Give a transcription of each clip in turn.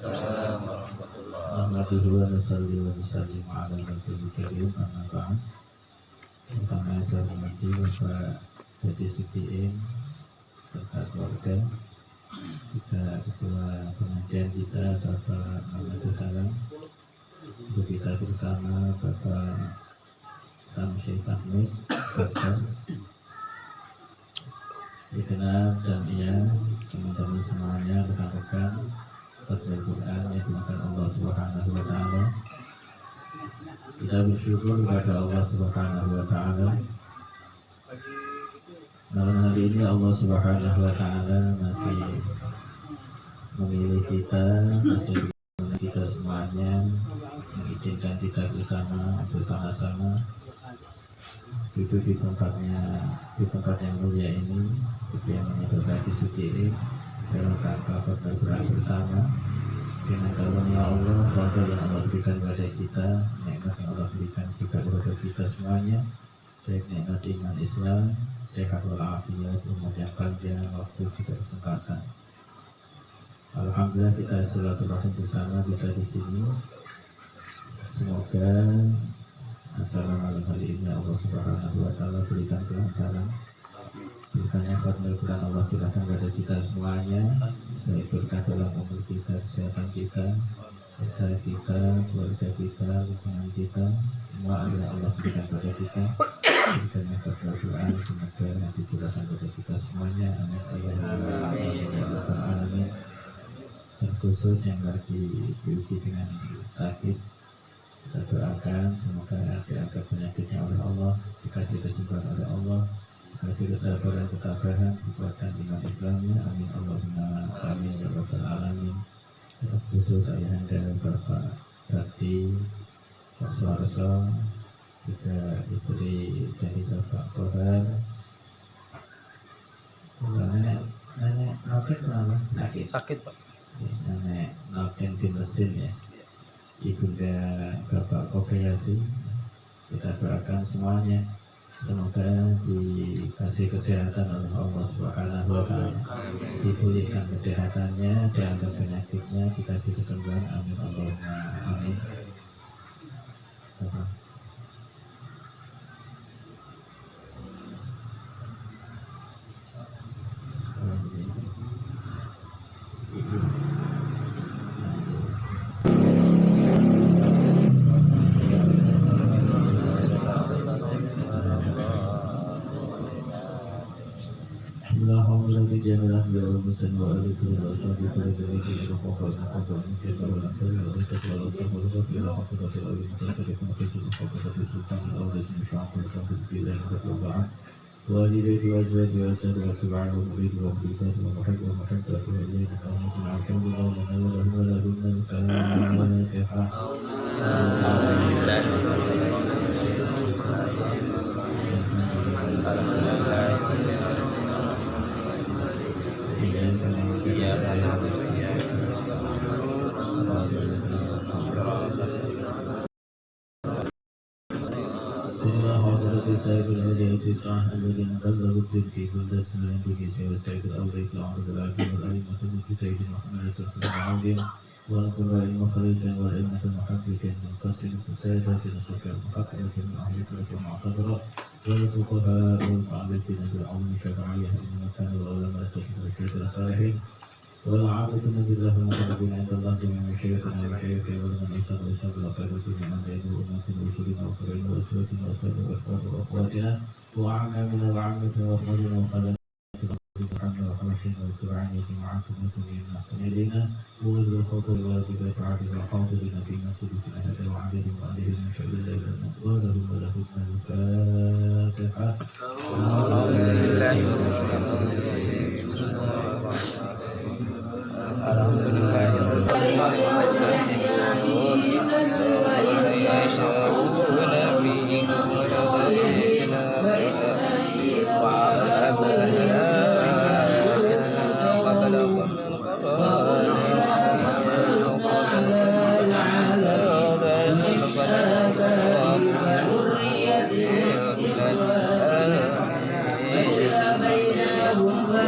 Alhamdulillah wa nusalli wa nusallim ala rasulil karim amma ba'd. Pertama saya mengaji Bapak Haji Sufi'in serta keluarga, juga ketua pengajian kita Bapak Muhammad Salam, untuk kita bersama Bapak Samsyid Ahmed Bapak dikenal dan teman-teman semuanya, rekan-rekan Al Quran yang dimakan Allah Subhanahu wa Ta'ala. Kita bersyukur kepada Allah Subhanahu wa Ta'ala. Malam hari ini Allah Subhanahu wa Ta'ala masih memilih kita, masih memilih kita semuanya, mengizinkan kita bersama-sama duduk di tempat yang mulia ini, yang menyebabkan disuci dalam rangka berdoa bersama dengan karunia Allah, fadl yang Allah berikan kepada kita, nikmat yang Allah berikan juga kepada kita semuanya, baik nikmat iman Islam, sehat walafiat, umur yang panjang, waktu juga kesempatan. Alhamdulillah kita silaturahim bersama bisa di sini. Semoga acara malam hari ini Allah Subhanahu wa Ta'ala berikan kelancaran, berikan nikmat Al-Quran Allah berikan kepada kita semuanya, baik berkah dalam umur kita, kesehatan kita, usaha kita, keluarga kita, hubungan kita, semua adalah Allah berikan kepada kita. Berikan nikmat Al-Quran, semoga nanti diberikan kepada kita semuanya. Amin. Dan khusus yang lagi diuji dengan sakit, kita doakan semoga diangkat penyakitnya oleh Allah, dikasih kesembuhan oleh Allah, dikasih kesabaran, ketabahan, kekuatan iman Islamnya. Amin Allahumma amin ya rabbal alamin. Khusus ayahanda Bapak Bakti Pak Suarso, juga diberi dari Bapak Kohar. Nenek Noken kenapa? Sakit Pak. Nenek Noken di mesin ya. Ibunda Bapak Kobayasi, kita doakan semuanya semoga dikasih kesehatan oleh Allah Subhanahu wa Ta'ala, dipulihkan kesehatannya, diangkat penyakitnya, dikasih kesembuhan. Amin Allahumma amin. بينهم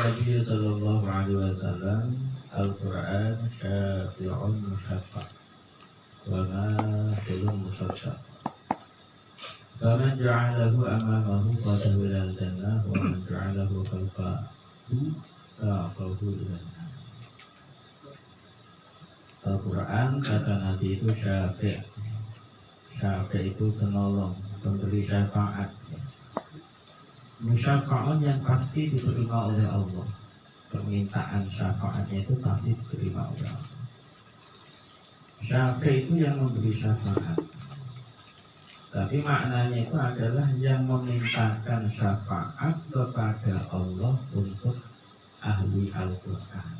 Nabi sallallahu alaihi wasallam Al-Quran syafi'un musyafa' wa mahilun musaddaq. Faman ja'alahu amamahu qadahu ilal jannah wa man ja'alahu khalfahu sa'afahu ilal jannah. Al-Quran kata Nabi itu syafi'. Syafi' itu penolong, pemberi syafaat. Musyafa'un yang pasti diterima oleh Allah. Permintaan syafaatnya itu pasti diterima oleh Allah. Syafi' itu yang memberi syafaat. Tapi maknanya itu adalah yang memintakan syafaat kepada Allah untuk ahli Al-Quran.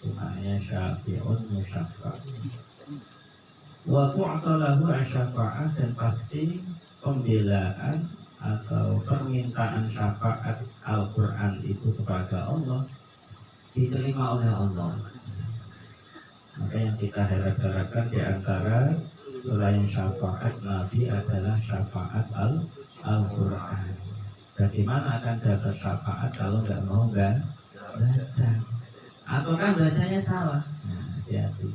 Itu maknanya syafi'un musyafa'. Wa tu'talahu asyafa'ah, dan pasti pembelaan atau permintaan syafaat Al-Quran itu kepada Allah diterima oleh Allah. Maka yang kita harap-harapkan di antara selain syafaat Nabi adalah syafaat Al-Quran. Bagaimana akan dapat syafaat kalau nggak mau baca? Atau kan bacanya salah? Nah, hati-hati.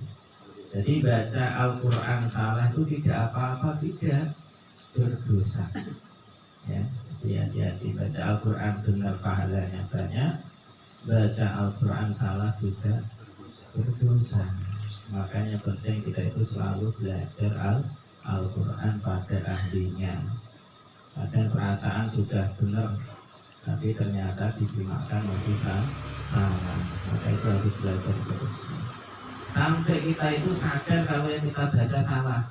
Jadi baca Al-Quran salah itu tidak apa-apa, tidak berdosa. Ya, hati-hati. Baca Al-Quran benar pahalanya banyak, baca Al-Quran salah juga berdosa. Makanya penting kita itu selalu belajar Al-Quran pada ahlinya. Kadang perasaan sudah benar, tapi ternyata digunakan masih salah. Maka itu harus belajar terus. Sampai kita itu sadar kalau yang kita baca salah,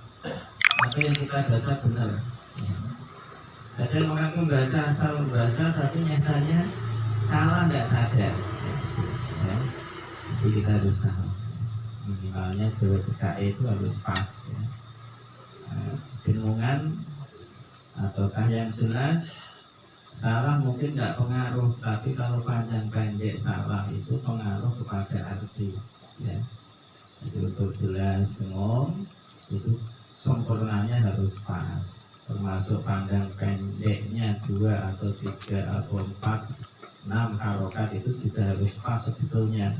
atau yang kita baca benar. Kadang orang itu baca asal membaca, tapi nyatanya salah, nggak sadar. Ya. Jadi kita harus tahu. Minimalnya dua CKE itu harus pas. Ya. Bingungan ataukah yang jelas salah mungkin nggak pengaruh, tapi kalau panjang pendek salah itu pengaruh kepada arti. Ya. Jadi untuk jelas ngomong itu sempurnanya harus pas. Termasuk panjang pendeknya 2 atau 3 atau 4, 6 harokat itu juga harus pas sebetulnya.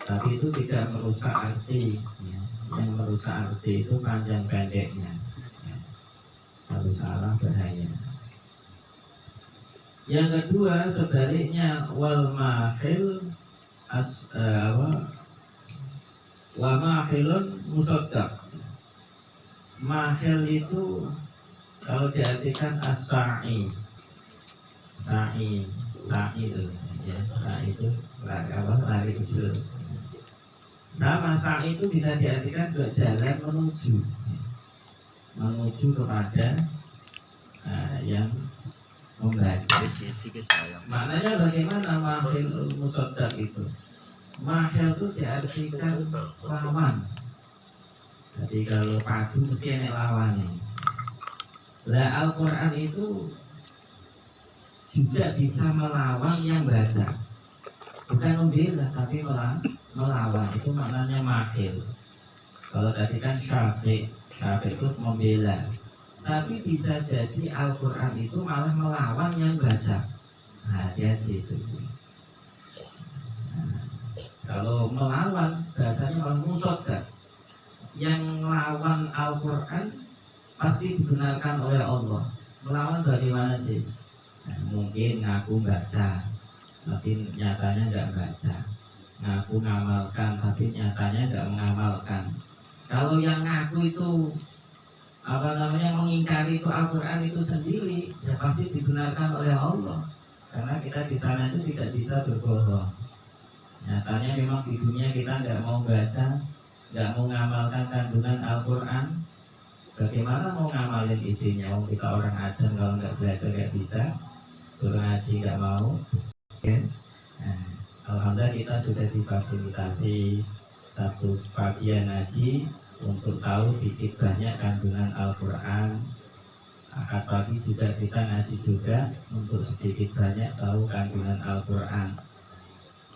Tapi itu tidak merusak arti. Ya. Yang merusak arti itu panjang pendeknya. Ya. Kalau salah bahaya. Yang kedua sebaliknya, wal mahil wa mahilun musaddaq. Mahil itu kalau diartikan as-sa'i, sa'i itu, ya, sa'i itu lari kecil. Sama sa'i itu bisa diartikan berjalan menuju kepada yang membaca. Maknanya bagaimana mahil musaddaq itu? Mahil itu diartikan lawan. Jadi kalau padu mesti ada lawannya. Lah Al-Quran itu juga bisa melawan yang baca. Bukan membela, tapi melawan. Itu maknanya mahil. Kalau tadi kan syafi' itu membela. Tapi bisa jadi Al-Quran itu malah melawan yang baca. Nah, hati-hati itu. Nah, kalau melawan, bahasanya malah musaddaq. Yang melawan Al-Quran pasti dibenarkan oleh Allah. Melawan bagaimana sih? Nah, mungkin ngaku baca, tapi nyatanya nggak baca. Ngaku ngamalkan, tapi nyatanya nggak mengamalkan. Kalau yang ngaku itu mengingkari itu Al-Quran itu sendiri, ya pasti dibenarkan oleh Allah. Karena kita di sana itu tidak bisa berbohong. Nyatanya memang di dunia kita nggak mau baca, nggak mau ngamalkan kandungan Al-Quran. Bagaimana mau ngamalin isinya? Kita orang ajar, kalau nggak belajar nggak bisa. Suruh ngaji nggak mau. Okay. Nah, alhamdulillah kita sudah difasilitasi satu bagian ngaji untuk tahu sedikit banyak kandungan Al-Quran. Akad pagi juga kita ngaji juga untuk sedikit banyak tahu kandungan Al-Quran.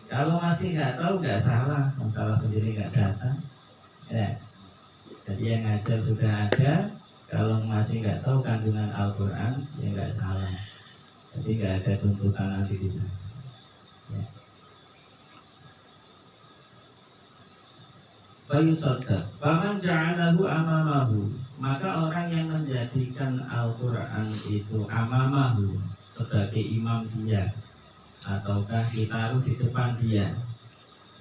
Kalau masih nggak tahu nggak salah, salah sendiri nggak datang. Ya. Jadi yang ngajar sudah ada. Kalau masih nggak tahu kandungan Al-Quran, ya nggak salah. Jadi nggak ada tuntutan nanti di sana. Ya. Fayusadda faman ja'alahu amamahu, maka orang yang menjadikan Al-Quran itu amamahu sebagai imam dia, ataukah ditaruh di depan dia,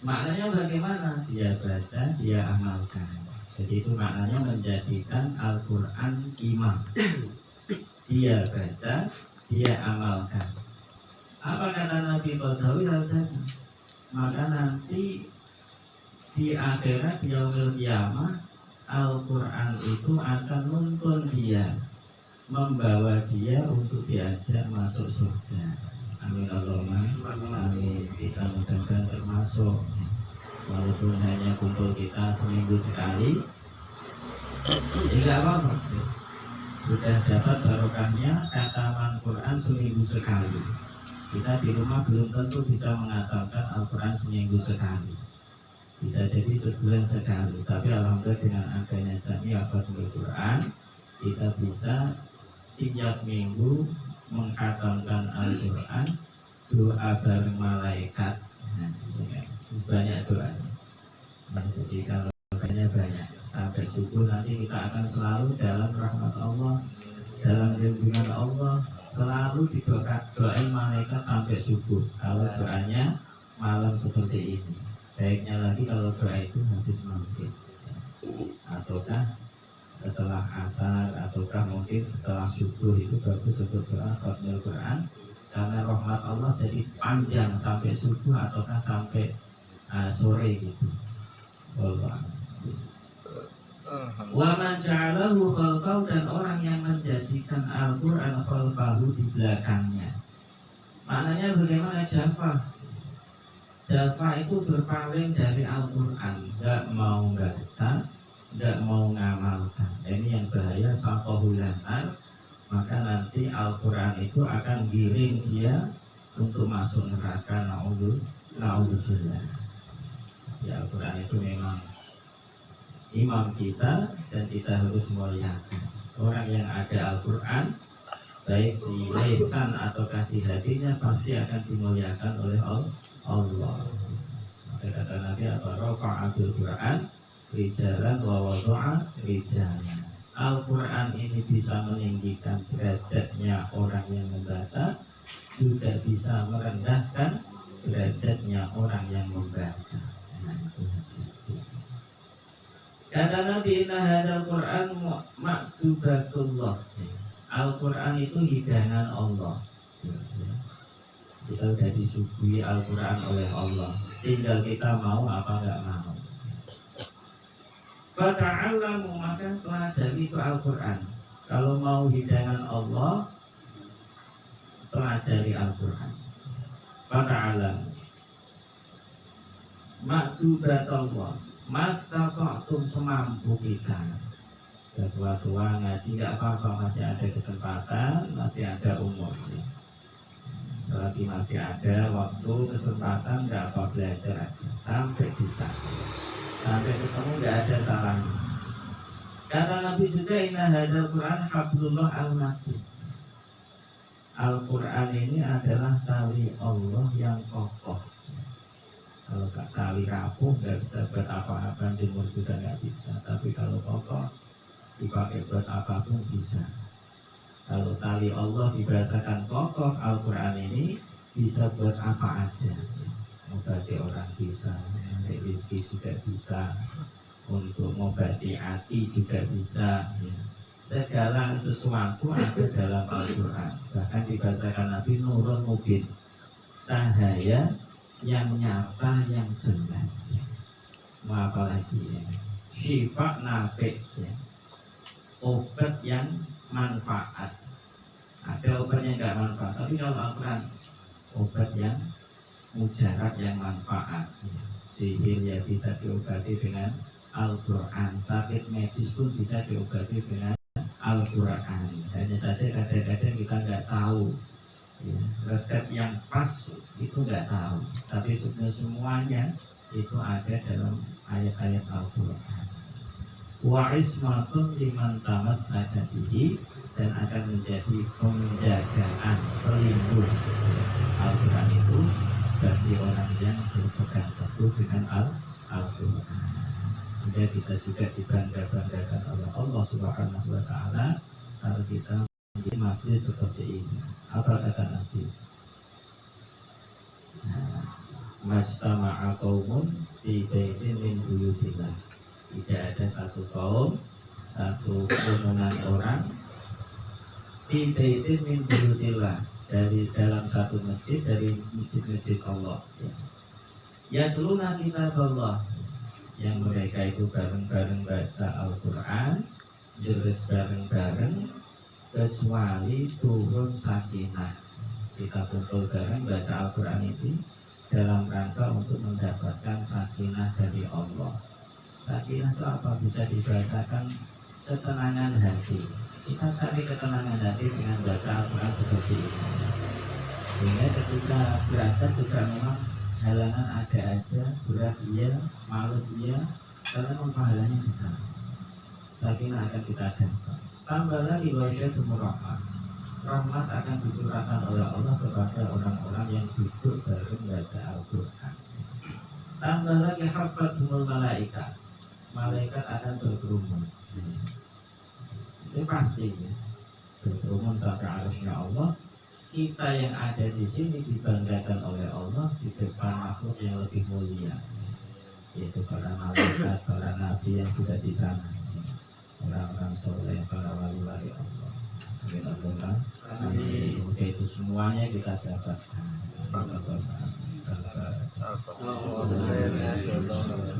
maknanya bagaimana? Dia baca, dia amalkan. Jadi itu maknanya menjadikan Al-Quran imam. Dia baca, dia amalkan. Apa kata Nabi Qadawi? Maka nanti di akhirat yaumil qiyamah Al-Quran itu akan menuntun dia, membawa dia untuk diajak masuk surga. Amin Allahumma amin. Kita mudah-mudahan termasuk, walaupun hanya kumpul kita seminggu sekali, tidak apa-apa. Sudah dapat barokahnya kataman Quran seminggu sekali. Kita di rumah belum tentu bisa mengatakan Al-Quran seminggu sekali. Bisa jadi sebulan sekali, tapi alhamdulillah dengan adanya Jami Hafadzul Quran, kita bisa tiap minggu mengkhatamkan Al-Quran, doa bareng malaikat. Nah, banyak doanya. Nah, jadi kalau doanya banyak sampai subuh nanti kita akan selalu dalam rahmat Allah, dalam lindungan Allah, selalu didoain malaikat sampai subuh. Kalau doanya malam seperti ini. Baiknya lagi kalau doa itu habis maghrib, ataukah setelah asar, ataukah mungkin setelah subuh, itu bagus untuk doa khatmul Quran, karena rahmat Allah jadi panjang sampai subuh ataukah sampai sore gitu. Wa man ja'alahu khalfahu, dan orang yang menjadikan Al-Quran khalfahu di belakangnya. Maknanya bagaimana? Jafa itu berpaling dari Al-Quran, nggak mau baca, nggak mau ngamalkan. Ini yang bahaya, sakohulanar. Maka nanti Al-Quran itu akan giring dia untuk masuk neraka. Na'udzubillah. Ya, Al-Quran itu memang imam kita dan kita harus muliakan. Orang yang ada Al-Quran, baik di lisan ataukah di hatinya, pasti akan dimuliakan oleh Allah. Maka kata Nabi apa? Rafa'atul Quran rijalan wa wadu'a rijalan. Al-Quran ini bisa meninggikan derajatnya orang yang membaca, juga bisa merendahkan derajatnya orang yang membaca. Kata Nabi, inna hadzal Quran maktubatullah. Al-Quran itu hidangan Allah. Kita sudah disuguhi Al-Quran oleh Allah, tinggal kita mau apa nggak mau. Fata'allamu, maka pelajari itu Al-Quran. Kalau mau hidangan Allah, pelajari Al-Quran. Fata'allamu maktubatullah mastata'tum, semampu kita. Tua-tua ngaji nggak apa-apa, masih ada kesempatan, masih ada umur. Selagi masih ada waktu, kesempatan, nggak apa belajar aja sampai bisa, sampai ketemu nggak ada salahnya. Kata Nabi juga, inna hadzal Quran hablullah al-matin. Al-Quran ini adalah tali Allah yang kokoh. Kalau tali rapuh nggak bisa buat apa-apa, jemur juga nggak bisa. Tapi kalau kokoh dipakai buat apapun bisa. Kalau tali Allah dirasakan kokoh, Al-Quran ini bisa buat apa aja. Mengobati orang bisa, mencari rezeki juga bisa, untuk mengobati hati juga bisa ya. Segala sesuatu ada dalam Al-Quran. Bahkan dibacakan Nabi Nurun Mubin, cahaya yang nyata yang jelas ya. Mau apa lagi ya? Syifa nafi ya. Obat yang manfaat. Ada obat yang tidak manfaat, tapi kalau Al-Quran obat yang mujarab yang manfaat ya. Sihir ya bisa diobati dengan Al-Quran, sakit medis pun bisa diobati dengan Al-Quran. Hanya saja kadang-kadang kita nggak tahu ya, resep yang pas itu nggak tahu, tapi semuanya itu ada dalam ayat-ayat Al-Quran. Wa ismatun liman tamassaka bihi, dan akan menjadi penjagaan pelindung Al-Quran itu bagi orang yang berpegang teguh dengan Al-Quran. Sehingga kita juga dibangga-banggakan oleh Allah Subhanahu wa Ta'ala kalau kita menjadi masjid seperti ini. Apa kata Nabi? Majtama'a qaumun fi baitin min buyutillah. Tidak ada satu kaum, satu kerumunan orang fi baitin min buyutillah, dari dalam satu masjid dari masjid-masjid Allah. Ya seluruh kitab Allah, yang mereka itu bareng-bareng baca Al-Quran, jelas bareng-bareng, kecuali turun sakinah. Kita kumpul bareng baca Al-Quran itu dalam rangka untuk mendapatkan sakinah dari Allah. Sakinah itu apa? Bisa dibahasakan ketenangan hati. Kita cari ketenangan hati dengan baca Al-Quran seperti ini. Sehingga ketika berangkat juga memang halangan ada aja, berat iya, males iya, karena pahalanya besar. Sakinah akan kita dapat. Tambah lagi wasyatumur rahmat. Rahmat akan dicurahkan oleh Allah kepada orang-orang yang duduk bareng baca Al-Quran. Tambah lagi hafathumul malaikat. Malaikat akan berkerumun. Itu pasti ya. Berkerumun sampai arusnya Allah. Kita yang ada di sini dibanggakan oleh Allah di depan makhluk yang lebih mulia, yaitu para malaikat, para nabi yang sudah di sana, orang-orang soleh, para wali-wali Allah. Amin. Semoga itu semuanya kita dapatkan.